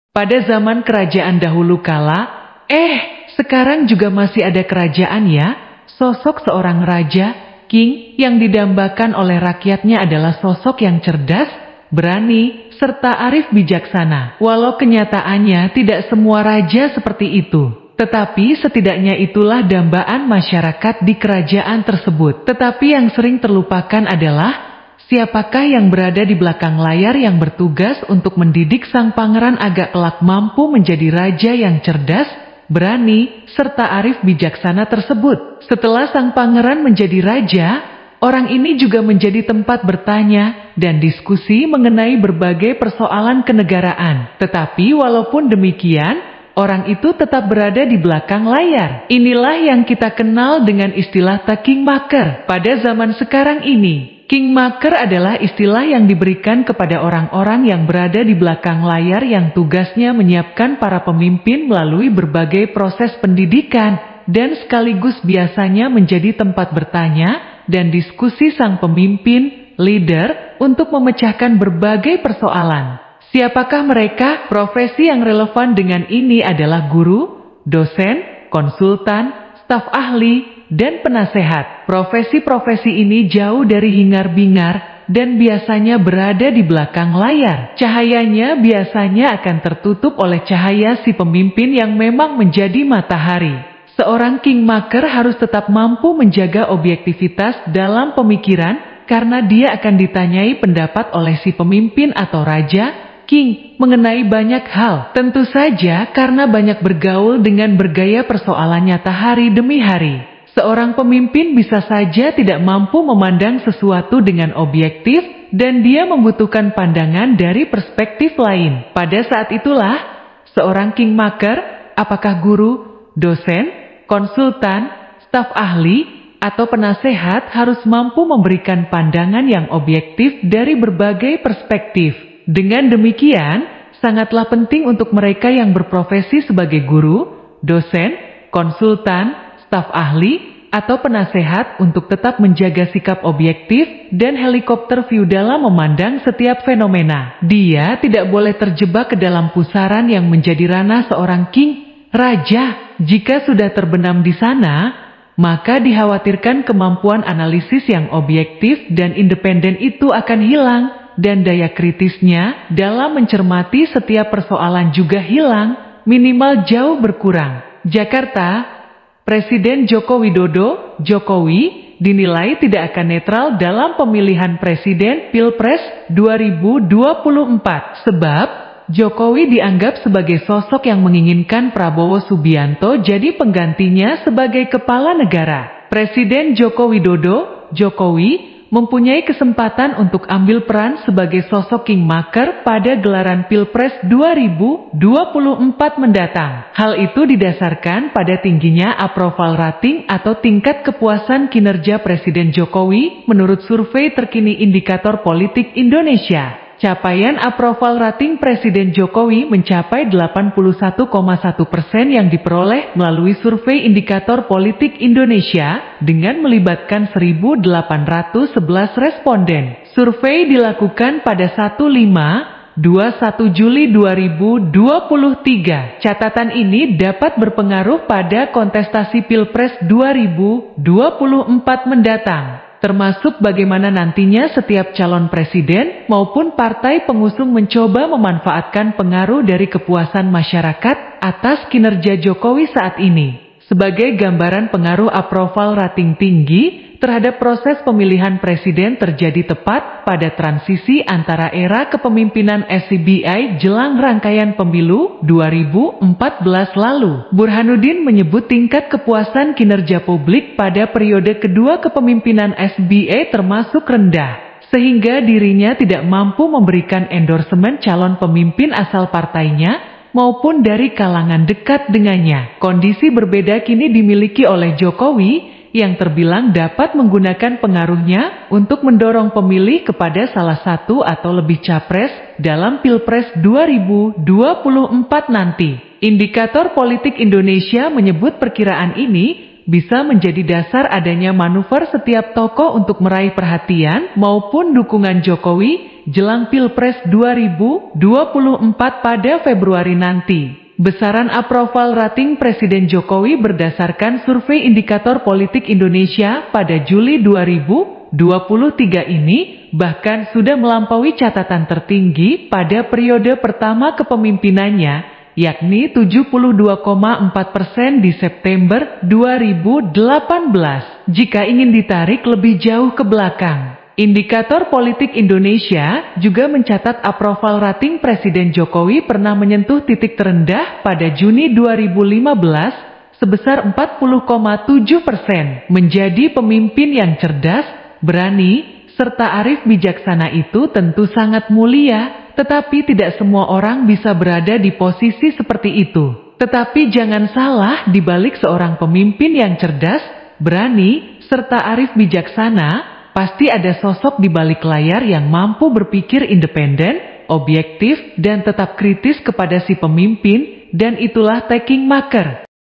Pada zaman kerajaan dahulu kala, sekarang juga masih ada kerajaan ya. Sosok seorang raja, king, yang didambakan oleh rakyatnya adalah sosok yang cerdas, berani, serta arif bijaksana. Walau kenyataannya tidak semua raja seperti itu, tetapi setidaknya itulah dambaan masyarakat di kerajaan tersebut. Tetapi yang sering terlupakan adalah siapakah yang berada di belakang layar yang bertugas untuk mendidik sang pangeran agar kelak mampu menjadi raja yang cerdas, berani, serta arif bijaksana tersebut. Setelah sang pangeran menjadi raja, orang ini juga menjadi tempat bertanya dan diskusi mengenai berbagai persoalan kenegaraan. Tetapi walaupun demikian, orang itu tetap berada di belakang layar. Inilah yang kita kenal dengan istilah The Kingmaker. Pada zaman sekarang ini, Kingmaker adalah istilah yang diberikan kepada orang-orang yang berada di belakang layar yang tugasnya menyiapkan para pemimpin melalui berbagai proses pendidikan dan sekaligus biasanya menjadi tempat bertanya dan diskusi sang pemimpin, leader, untuk memecahkan berbagai persoalan. Siapakah mereka? Profesi yang relevan dengan ini adalah guru, dosen, konsultan, staf ahli, dan penasehat. Profesi-profesi ini jauh dari hingar-bingar dan biasanya berada di belakang layar. Cahayanya biasanya akan tertutup oleh cahaya si pemimpin yang memang menjadi matahari. Seorang kingmaker harus tetap mampu menjaga objektivitas dalam pemikiran karena dia akan ditanyai pendapat oleh si pemimpin atau raja, king, mengenai banyak hal. Tentu saja karena banyak bergaul dengan bergaya persoalan nyata hari demi hari. Seorang pemimpin bisa saja tidak mampu memandang sesuatu dengan objektif dan dia membutuhkan pandangan dari perspektif lain. Pada saat itulah, seorang kingmaker, apakah guru, dosen, konsultan, staf ahli, atau penasehat harus mampu memberikan pandangan yang objektif dari berbagai perspektif. Dengan demikian, sangatlah penting untuk mereka yang berprofesi sebagai guru, dosen, konsultan, staf ahli, atau penasehat untuk tetap menjaga sikap objektif dan helikopter view dalam memandang setiap fenomena. Dia tidak boleh terjebak ke dalam pusaran yang menjadi ranah seorang king, raja. Jika sudah terbenam di sana, maka dikhawatirkan kemampuan analisis yang objektif dan independen itu akan hilang, dan daya kritisnya dalam mencermati setiap persoalan juga hilang, minimal jauh berkurang. Jakarta, Presiden Joko Widodo, Jokowi, dinilai tidak akan netral dalam pemilihan presiden Pilpres 2024. Sebab, Jokowi dianggap sebagai sosok yang menginginkan Prabowo Subianto jadi penggantinya sebagai kepala negara. Presiden Joko Widodo, Jokowi, mempunyai kesempatan untuk ambil peran sebagai sosok kingmaker pada gelaran Pilpres 2024 mendatang. Hal itu didasarkan pada tingginya approval rating atau tingkat kepuasan kinerja Presiden Jokowi menurut survei terkini Indikator Politik Indonesia. Capaian approval rating Presiden Jokowi mencapai 81,1% yang diperoleh melalui survei Indikator Politik Indonesia dengan melibatkan 1.811 responden. Survei dilakukan pada 15-21 Juli 2023. Catatan ini dapat berpengaruh pada kontestasi Pilpres 2024 mendatang, termasuk bagaimana nantinya setiap calon presiden maupun partai pengusung mencoba memanfaatkan pengaruh dari kepuasan masyarakat atas kinerja Jokowi saat ini. Sebagai gambaran pengaruh approval rating tinggi terhadap proses pemilihan presiden terjadi tepat pada transisi antara era kepemimpinan SBY jelang rangkaian pemilu 2014 lalu. Burhanuddin menyebut tingkat kepuasan kinerja publik pada periode kedua kepemimpinan SBY termasuk rendah, sehingga dirinya tidak mampu memberikan endorsement calon pemimpin asal partainya maupun dari kalangan dekat dengannya. Kondisi berbeda kini dimiliki oleh Jokowi yang terbilang dapat menggunakan pengaruhnya untuk mendorong pemilih kepada salah satu atau lebih capres dalam Pilpres 2024 nanti. Indikator Politik Indonesia menyebut perkiraan ini bisa menjadi dasar adanya manuver setiap tokoh untuk meraih perhatian maupun dukungan Jokowi jelang Pilpres 2024 pada Februari nanti. Besaran approval rating Presiden Jokowi berdasarkan survei Indikator Politik Indonesia pada Juli 2023 ini bahkan sudah melampaui catatan tertinggi pada periode pertama kepemimpinannya, yakni 72,4% di September 2018. Jika ingin ditarik lebih jauh ke belakang, Indikator Politik Indonesia juga mencatat approval rating Presiden Jokowi pernah menyentuh titik terendah pada Juni 2015 sebesar 40,7%. Menjadi pemimpin yang cerdas, berani, serta arif bijaksana itu tentu sangat mulia. Tetapi tidak semua orang bisa berada di posisi seperti itu. Tetapi jangan salah, di balik seorang pemimpin yang cerdas, berani, serta arif bijaksana, pasti ada sosok di balik layar yang mampu berpikir independen, objektif, dan tetap kritis kepada si pemimpin, dan itulah taking maker.